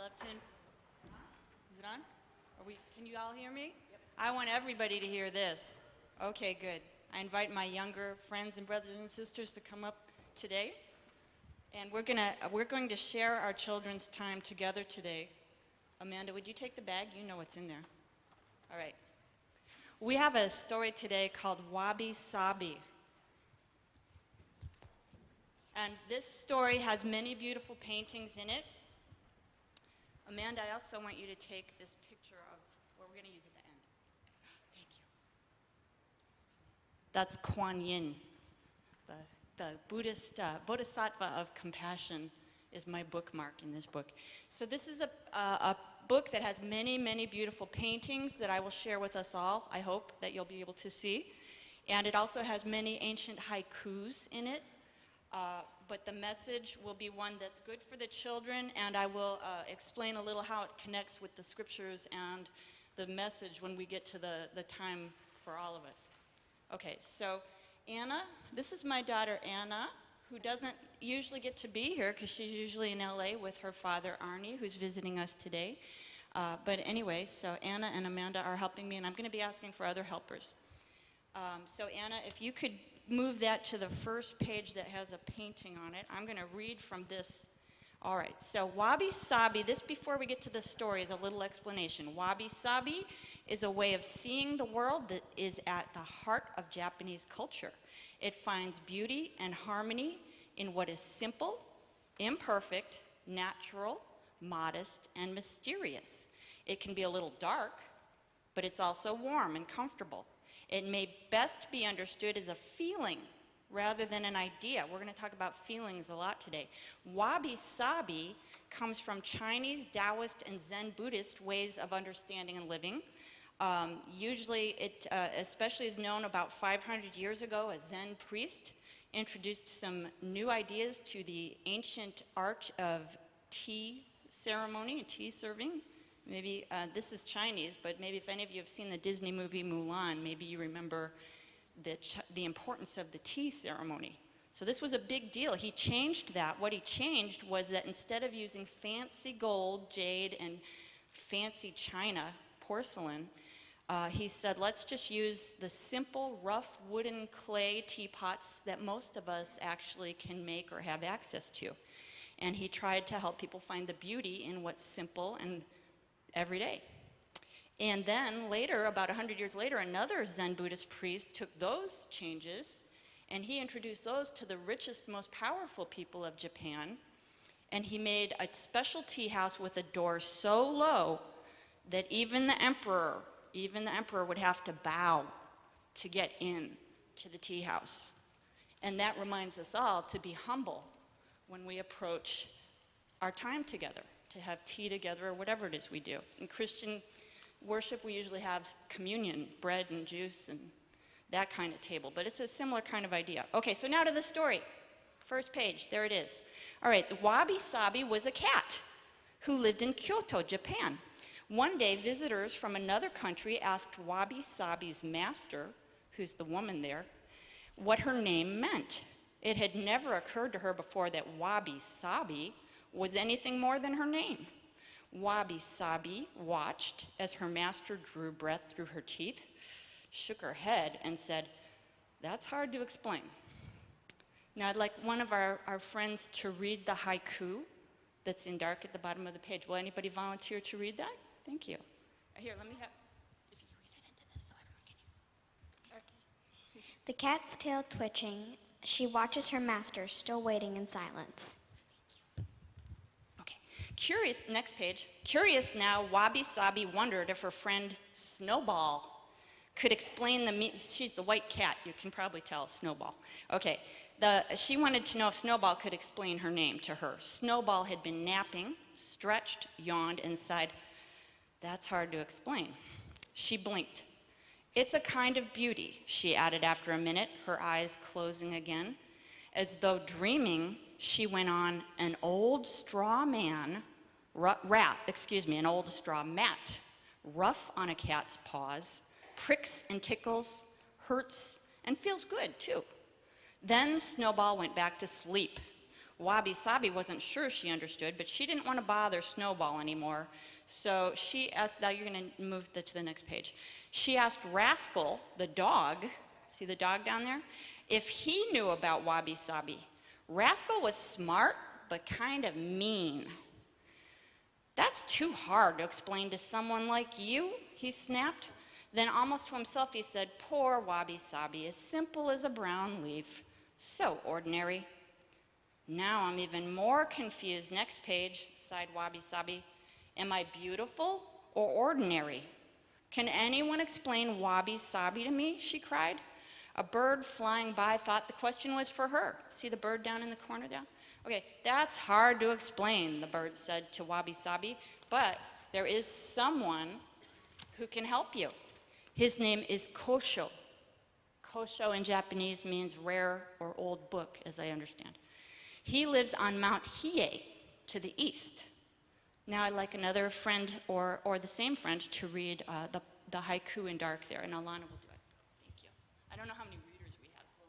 love to. Is it on? Can you all hear me? Yep. I want everybody to hear this. Okay, good. I invite my younger friends and brothers and sisters to come up today. And we're going to share our children's time together today. Amanda, would you take the bag? You know what's in there. All right. We have a story today called Wabi Sabi. And this story has many beautiful paintings in it. Amanda, I also want you to take this picture of what we're going to use at the end. Thank you. That's Kuan Yin. The Buddhist Bodhisattva of compassion is my bookmark in this book. So this is a book that has many, many beautiful paintings that I will share with us all. I hope that you'll be able to see. And it also has many ancient haikus in it. But the message will be one that's good for the children, and I will explain a little how it connects with the scriptures and the message when we get to the time for all of us. Okay, so Anna, this is my daughter Anna, who doesn't usually get to be here because she's usually in LA with her father Arnie, who's visiting us today. But anyway, so Anna and Amanda are helping me, and I'm going to be asking for other helpers. So Anna, if you could move that to the first page that has a painting on it. I'm going to read from this. All right, so Wabi Sabi, this before we get to the story is a little explanation. Wabi Sabi is a way of seeing the world that is at the heart of Japanese culture. It finds beauty and harmony in what is simple, imperfect, natural, modest, and mysterious. It can be a little dark, but it's also warm and comfortable. It may best be understood as a feeling rather than an idea. We're going to talk about feelings a lot today. Wabi Sabi comes from Chinese, Taoist, and Zen Buddhist ways of understanding and living. Usually it especially is known about 500 years ago. A Zen priest introduced some new ideas to the ancient art of tea ceremony and tea serving. Maybe this is Chinese, but maybe if any of you have seen the Disney movie Mulan, maybe you remember the importance of the tea ceremony. So this was a big deal. He changed that. What he changed was that instead of using fancy gold, jade, and fancy china, porcelain, he said, let's just use the simple, rough wooden clay teapots that most of us actually can make or have access to. And he tried to help people find the beauty in what's simple and every day. And then later, about 100 years later, another Zen Buddhist priest took those changes and he introduced those to the richest, most powerful people of Japan. And he made a special tea house with a door so low that even the emperor would have to bow to get in to the tea house. And that reminds us all to be humble when we approach our time together, to have tea together or whatever it is we do. In Christian worship, we usually have communion, bread and juice and that kind of table, but it's a similar kind of idea. Okay, so now to the story. First page, there it is. All right, the Wabi Sabi was a cat who lived in Kyoto, Japan. One day, visitors from another country asked Wabi Sabi's master, who's the woman there, what her name meant. It had never occurred to her before that Wabi Sabi was anything more than her name. Wabi Sabi watched as her master drew breath through her teeth, shook her head, and said, "That's hard to explain." Now I'd like one of our friends to read the haiku that's in dark at the bottom of the page. Will anybody volunteer to read that? Thank you. Here, let me have, if you can read it into this so everyone can hear. Okay. The cat's tail twitching, she watches her master, still waiting in silence. Curious, next page. Curious now, Wabi Sabi wondered if her friend Snowball could explain she's the white cat, you can probably tell, Snowball. Okay, she wanted to know if Snowball could explain her name to her. Snowball had been napping, stretched, yawned, and sighed, "That's hard to explain." She blinked. "It's a kind of beauty," she added after a minute, her eyes closing again. As though dreaming, she went on, an old straw mat, rough on a cat's paws, pricks and tickles, hurts, and feels good too. Then Snowball went back to sleep. Wabi Sabi wasn't sure she understood, but she didn't want to bother Snowball anymore. So she asked, now you're going to move to the next page. She asked Rascal, the dog, see the dog down there, if he knew about Wabi Sabi. Rascal was smart, but kind of mean. That's too hard to explain to someone like you, he snapped. Then almost to himself he said, poor Wabi Sabi, as simple as a brown leaf. So ordinary. Now I'm even more confused. Next page, sighed Wabi Sabi. Am I beautiful or ordinary? Can anyone explain Wabi Sabi to me? She cried. A bird flying by thought the question was for her. See the bird down in the corner there? Okay, that's hard to explain, the bird said to Wabi Sabi, but there is someone who can help you. His name is Kosho. Kosho in Japanese means rare or old book, as I understand. He lives on Mount Hiei to the east. Now I'd like another friend or the same friend to read the haiku in dark there, and Alana will do it. Thank you. I don't know how many readers we have, so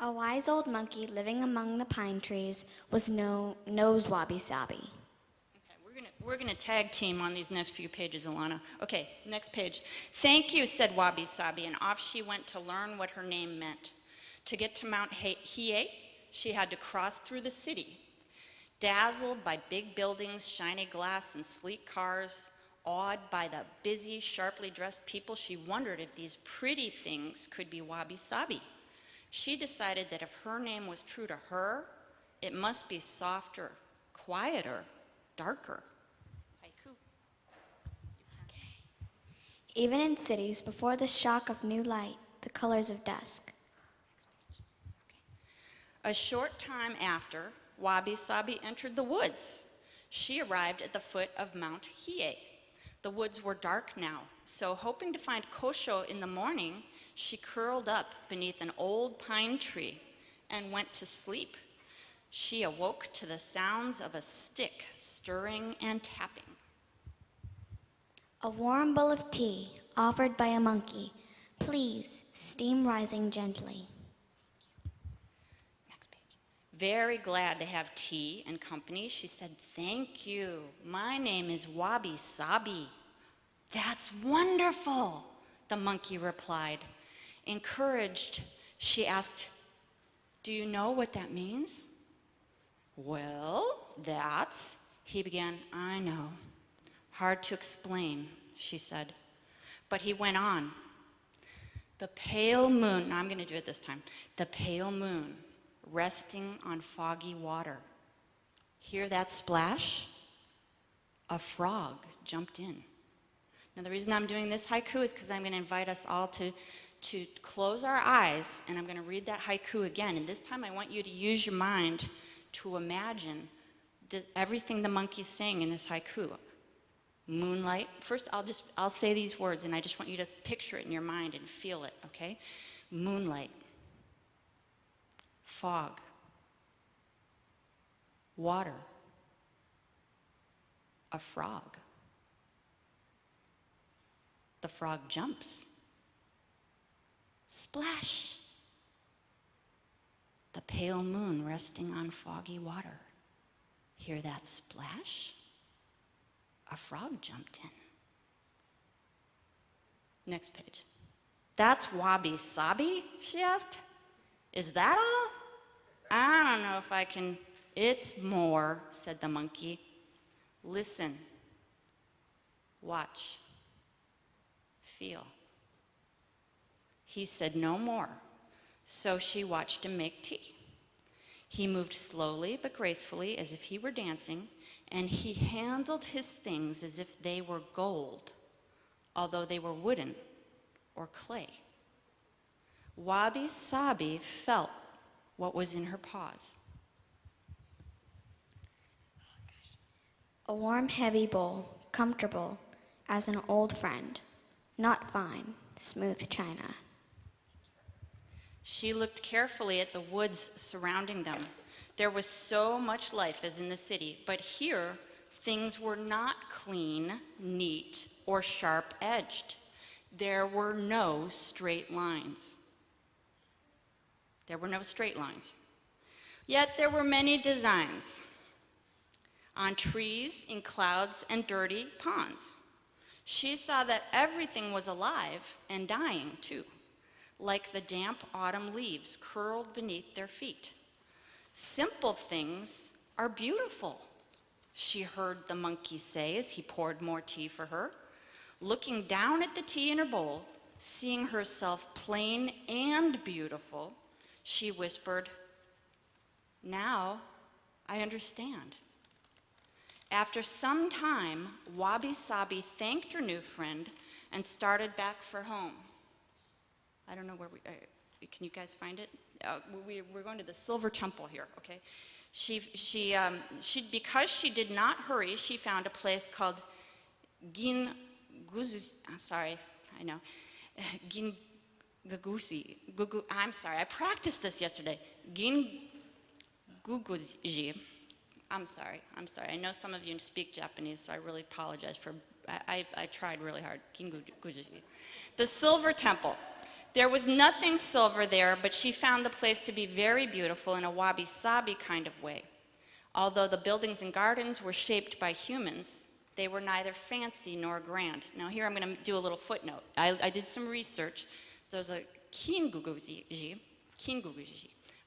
Alana. A wise old monkey living among the pine trees knows Wabi Sabi. We're gonna tag team on these next few pages, Alana. Okay, next page. Thank you, said Wabi Sabi, and off she went to learn what her name meant. To get to Mount Hiei, she had to cross through the city. Dazzled by big buildings, shiny glass, and sleek cars, awed by the busy, sharply dressed people, she wondered if these pretty things could be Wabi Sabi. She decided that if her name was true to her, it must be softer, quieter, darker. Haiku. Even in cities, before the shock of new light, the colors of dusk. A short time after, Wabi Sabi entered the woods. She arrived at the foot of Mount Hiei. The woods were dark now, so hoping to find Kosho in the morning, she curled up beneath an old pine tree and went to sleep. She awoke to the sounds of a stick stirring and tapping. A warm bowl of tea offered by a monkey. Please, steam rising gently. Next page. Very glad to have tea and company, she said, thank you. My name is Wabi Sabi. That's wonderful, the monkey replied. Encouraged, she asked, do you know what that means? Well, that's, he began. I know. Hard to explain, she said. But he went on. The pale moon, now I'm going to do it this time. The pale moon resting on foggy water. Hear that splash? A frog jumped in. Now the reason I'm doing this haiku is because I'm going to invite us all to close our eyes, and I'm going to read that haiku again. And this time I want you to use your mind to imagine everything the monkey's saying in this haiku. Moonlight. First, I'll say these words, and I just want you to picture it in your mind and feel it, okay? Moonlight. Fog. Water. A frog. The frog jumps. Splash. The pale moon resting on foggy water. Hear that splash? A frog jumped in. Next page. That's Wabi Sabi, she asked. Is that all? I don't know if I can. It's more, said the monkey. Listen. Watch. Feel. He said no more, so she watched him make tea. He moved slowly but gracefully as if he were dancing, and he handled his things as if they were gold, although they were wooden or clay. Wabi Sabi felt what was in her paws. A warm, heavy bowl, comfortable as an old friend, not fine, smooth china. She looked carefully at the woods surrounding them. There was so much life as in the city, but here things were not clean, neat, or sharp-edged. There were no straight lines. There were no straight lines. Yet there were many designs on trees, in clouds, and dirty ponds. She saw that everything was alive and dying too, like the damp autumn leaves curled beneath their feet. Simple things are beautiful, she heard the monkey say as he poured more tea for her. Looking down at the tea in her bowl, seeing herself plain and beautiful, she whispered, "Now I understand." After some time, Wabi Sabi thanked her new friend and started back for home. I don't know where can you guys find it? We're going to the Silver Temple here, okay? Because she did not hurry, she found a place called Ginguzi. I'm sorry, I practiced this yesterday. Ginguzi. I'm sorry. I know some of you speak Japanese, so I really apologize for, I tried really hard. Ginguzi. The Silver Temple. There was nothing silver there, but she found the place to be very beautiful in a Wabi Sabi kind of way. Although the buildings and gardens were shaped by humans, they were neither fancy nor grand. Now here I'm going to do a little footnote. I did some research. There's a kinguguji.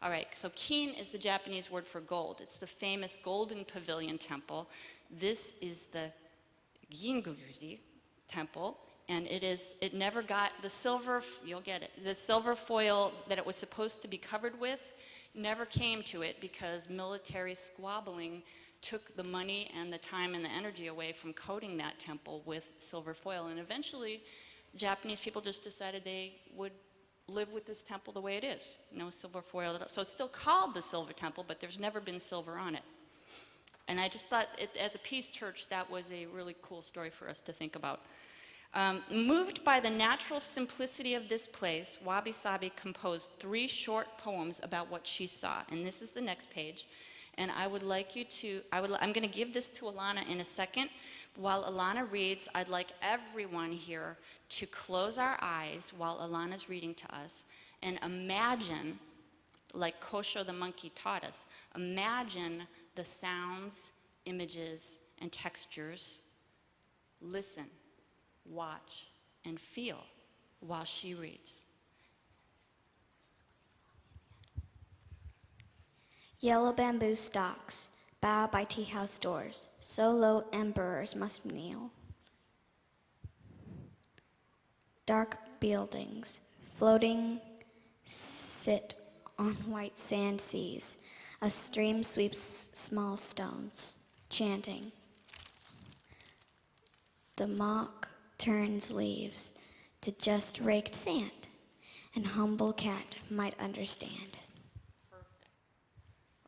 All right, so kin is the Japanese word for gold. It's the famous Golden Pavilion Temple. This is the Ginguguzi Temple, and it never got the silver, you'll get it, the silver foil that it was supposed to be covered with never came to it because military squabbling took the money and the time and the energy away from coating that temple with silver foil. And eventually, Japanese people just decided they would live with this temple the way it is. No silver foil at all. So it's still called the Silver Temple, but there's never been silver on it. And I just thought, as a peace church, that was a really cool story for us to think about. Moved by the natural simplicity of this place, Wabi Sabi composed 3 short poems about what she saw. And this is the next page. And I would like you to, I'm going to give this to Alana in a second. While Alana reads, I'd like everyone here to close our eyes while Alana's reading to us and imagine, like Kosho the monkey taught us, imagine the sounds, images, and textures. Listen, watch, and feel while she reads. Yellow bamboo stalks bow by tea house doors, so low emperors must kneel. Dark buildings, floating, sit on white sand seas. A stream sweeps small stones, chanting. The mock turns leaves to just raked sand. An humble cat might understand.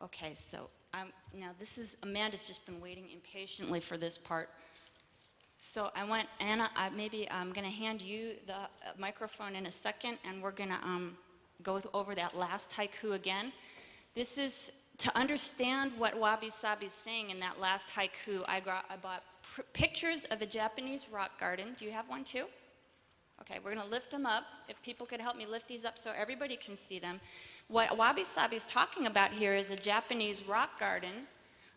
Okay, so now this is, Amanda's just been waiting impatiently for this part. So I want, Anna, maybe I'm going to hand you the microphone in a second, and we're going to go over that last haiku again. This is, to understand what Wabi Sabi's saying in that last haiku, I bought pictures of a Japanese rock garden. Do you have one too? Okay, we're going to lift them up. If people could help me lift these up so everybody can see them. What Wabi Sabi is talking about here is a Japanese rock garden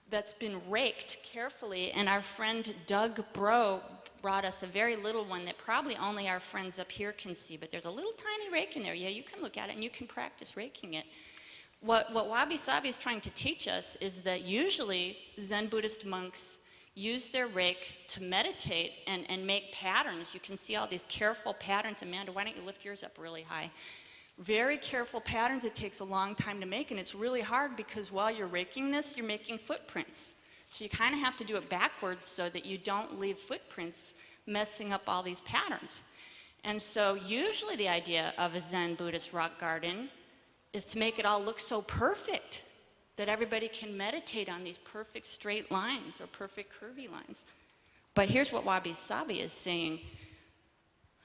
that's been raked carefully, and our friend Doug Bro brought us a very little one that probably only our friends up here can see, but there's a little tiny rake in there. Yeah, you can look at it and you can practice raking it. What Wabi Sabi is trying to teach us is that usually Zen Buddhist monks use their rake to meditate and make patterns. You can see all these careful patterns. Amanda, why don't you lift yours up really high? Very careful patterns. It takes a long time to make, and it's really hard because while you're raking this, you're making footprints. So you kind of have to do it backwards so that you don't leave footprints messing up all these patterns. And so usually the idea of a Zen Buddhist rock garden is to make it all look so perfect that everybody can meditate on these perfect straight lines or perfect curvy lines. But here's what Wabi Sabi is saying.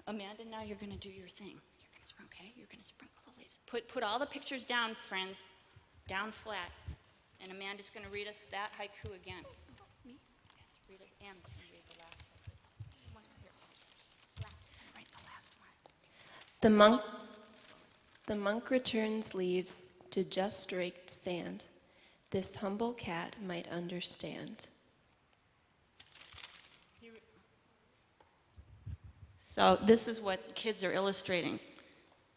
Amanda, now you're going to do your thing. Okay, you're going to sprinkle the leaves. Put all the pictures down, friends, down flat. And Amanda's going to read us that haiku again. Me? Yes, read it. Anne's going to read the last one. Write the last one. The monk. The monk returns leaves to just raked sand. This humble cat might understand. So this is what kids are illustrating.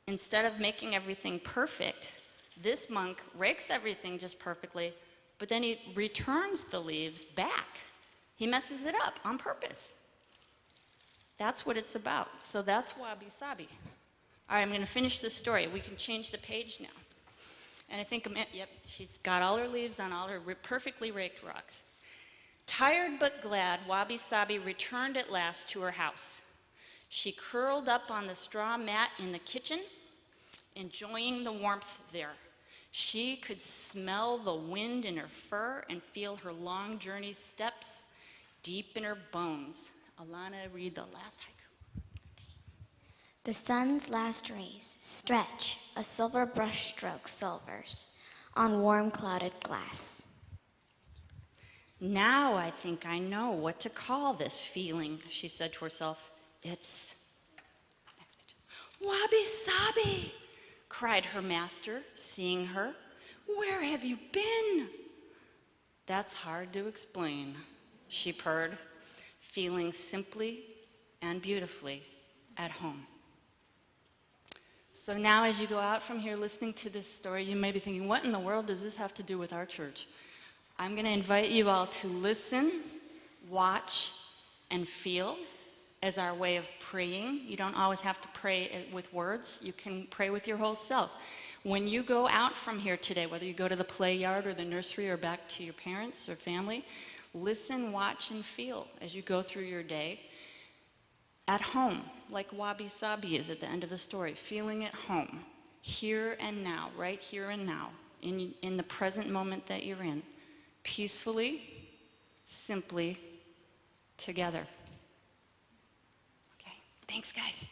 Instead of making everything perfect, this monk rakes everything just perfectly, but then he returns the leaves back. He messes it up on purpose. That's what it's about. So that's Wabi Sabi. All right, I'm going to finish the story. We can change the page now. And I think, yep, she's got all her leaves on all her perfectly raked rocks. Tired but glad, Wabi Sabi returned at last to her house. She curled up on the straw mat in the kitchen, enjoying the warmth there. She could smell the wind in her fur and feel her long journey steps deep in her bones. Alana, read the last haiku. The sun's last rays stretch a silver brushstroke silvers on warm clouded glass. Now I think I know what to call this feeling, she said to herself. It's Wabi Sabi, cried her master, seeing her. Where have you been? That's hard to explain, she purred, feeling simply and beautifully at home. So now as you go out from here listening to this story, you may be thinking, what in the world does this have to do with our church? I'm going to invite you all to listen, watch, and feel as our way of praying. You don't always have to pray with words. You can pray with your whole self. When you go out from here today, whether you go to the play yard or the nursery or back to your parents or family, listen, watch, and feel as you go through your day. At home, like Wabi Sabi is at the end of the story, feeling at home, here and now, right here and now, in the present moment that you're in, peacefully, simply, together. Okay, thanks guys.